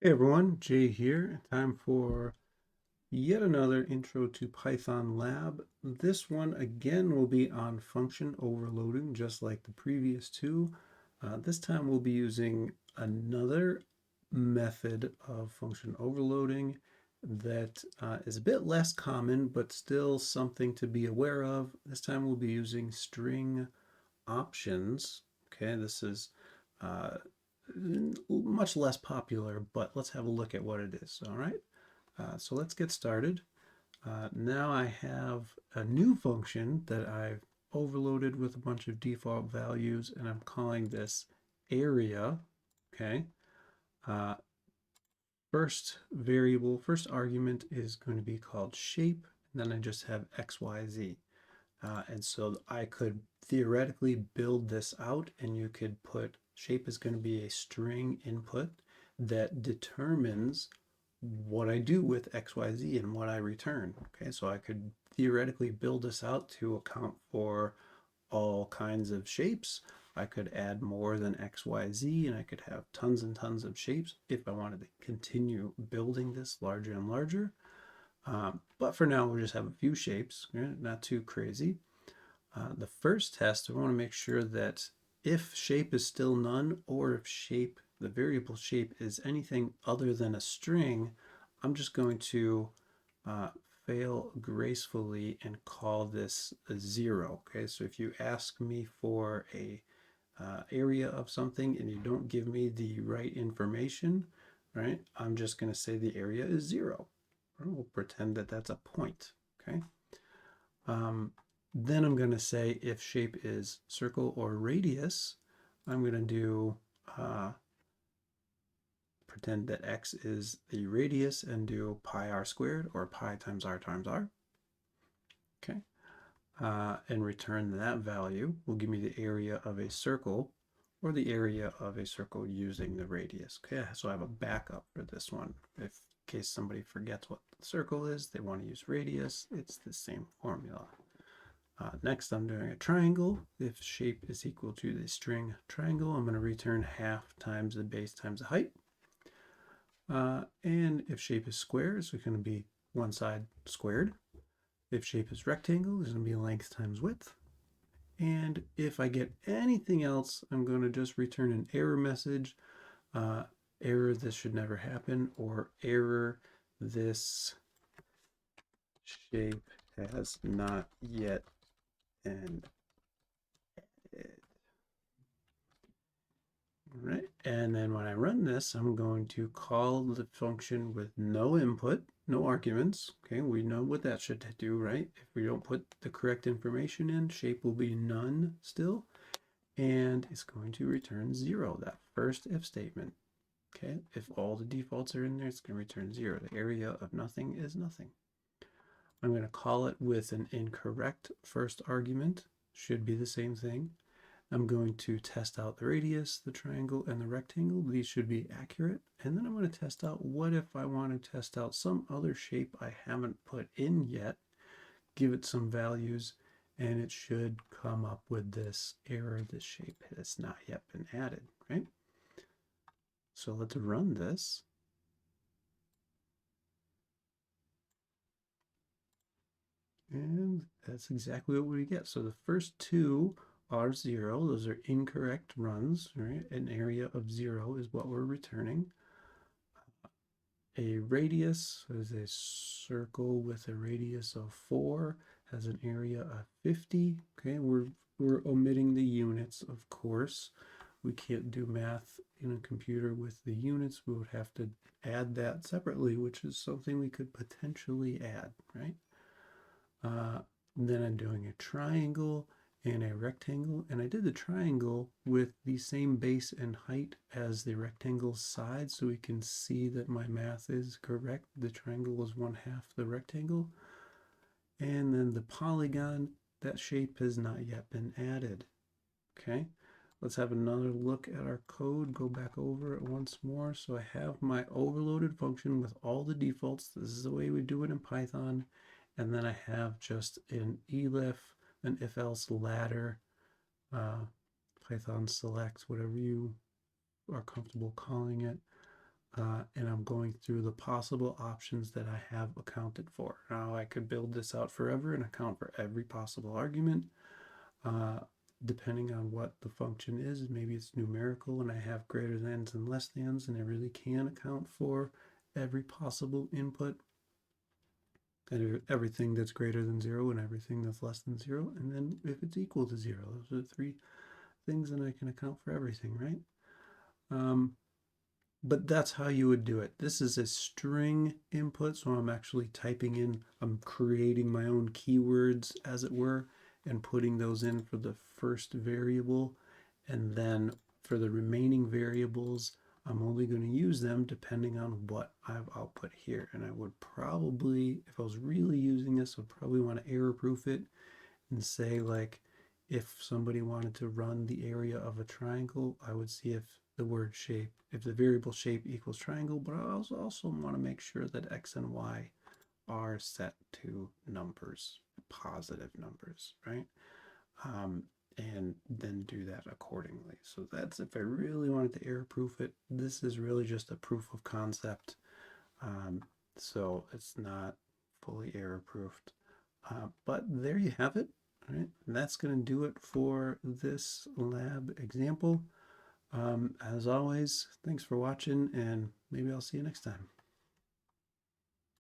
Hey everyone, Jay here. Time for yet another Intro to Python lab. This one again will be on function overloading, just like the previous two. This time we'll be using another method of function overloading that is a bit less common, but still something to be aware of. This time we'll be using string options. Okay, this is uh, much less popular, but let's have a look at what it is. All right, so let's get started. Now I have a new function that I've overloaded with a bunch of default values, and I'm calling this area. Okay, uh, first argument is going to be called shape, and then I just have XYZ. And so I could theoretically build this out, and you could put shape is going to be a string input that determines what I do with XYZ and what I return. Okay, so I could theoretically build this out to account for all kinds of shapes. I could add more than XYZ, and I could have tons and tons of shapes if I wanted to continue building this larger and larger. But for now, we'll just have a few shapes, right? Not too crazy. The first test, we want to make sure that if shape is still none, or if shape, the variable shape, is anything other than a string, I'm just going to uh, fail gracefully and call this a zero. Okay, so if you ask me for a area of something and you don't give me the right information, right, I'm just going to say the area is zero. We'll pretend that that's a point. Okay. Um, then I'm going to say if shape is circle or radius, I'm going to do pretend that x is the radius and do pi r squared or pi times r times r. Okay. And return that value will give me the area of a circle or the area of a circle using the radius. Okay, so I have a backup for this one. If in case somebody forgets what the circle is, they want to use radius, it's the same formula. Next, I'm doing a triangle. If shape is equal to the string triangle, I'm going to return half times the base times the height. And if shape is square, it's going to be one side squared. If shape is rectangle, it's going to be length times width. And if I get anything else, I'm going to just return an error message. Error, this should never happen, or error, this shape has not yet ended. Right, and then when I run this, I'm going to call the function with no input, no arguments. Okay, we know what that should do, right? If we don't put the correct information in, shape will be none still, and it's going to return zero, that first if statement. Okay, if all the defaults are in there, it's going to return zero. The area of nothing is nothing. I'm going to call it with an incorrect first argument, should be the same thing. I'm going to test out the radius, the triangle, and the rectangle. These should be accurate. And then I'm going to test out what if I want to test out some other shape I haven't put in yet, give it some values, and it should come up with this error, this shape has not yet been added, right? So let's run this. And that's exactly what we get. So the first two are zero. Those are incorrect runs, right? An area of zero is what we're returning. A radius is a circle with a radius of 4, has an area of 50. Okay, we're omitting the units, of course. We can't do math in a computer with the units. We would have to add that separately, which is something we could potentially add, right? Uh, then I'm doing a triangle and a rectangle, and I did the triangle with the same base and height as the rectangle's side, so we can see that my math is correct. The triangle is 1/2 the rectangle. And then the polygon, that shape has not yet been added. Okay, let's have another look at our code, go back over it once more. So I have my overloaded function with all the defaults. This is the way we do it in Python. And then I have just an elif, an if else ladder, Python select, whatever you are comfortable calling it. and I'm going through the possible options that I have accounted for. Now I could build this out forever and account for every possible argument. Depending on what the function is, maybe it's numerical and I have greater thans and less thans, and I really can account for every possible input, and everything that's greater than 0 and everything that's less than 0, and then if it's equal to 0. Those are the three things, and I can account for everything, right? But that's how you would do it. This is a string input, so I'm actually typing in, I'm creating my own keywords, as it were, and putting those in for the first variable. And then for the remaining variables, I'm only going to use them depending on what I've output here. And I would probably, if I was really using this, I would probably want to error proof it and say, like, if somebody wanted to run the area of a triangle, I would see if the word shape, if the variable shape equals triangle, but I also want to make sure that x and y are set to numbers, positive numbers, right? And then do that accordingly. So that's if I really wanted to error proof it. This is really just a proof of concept. So it's not fully error proofed. But there you have it. All right, and that's going to do it for this lab example. As always, thanks for watching, and maybe I'll see you next time.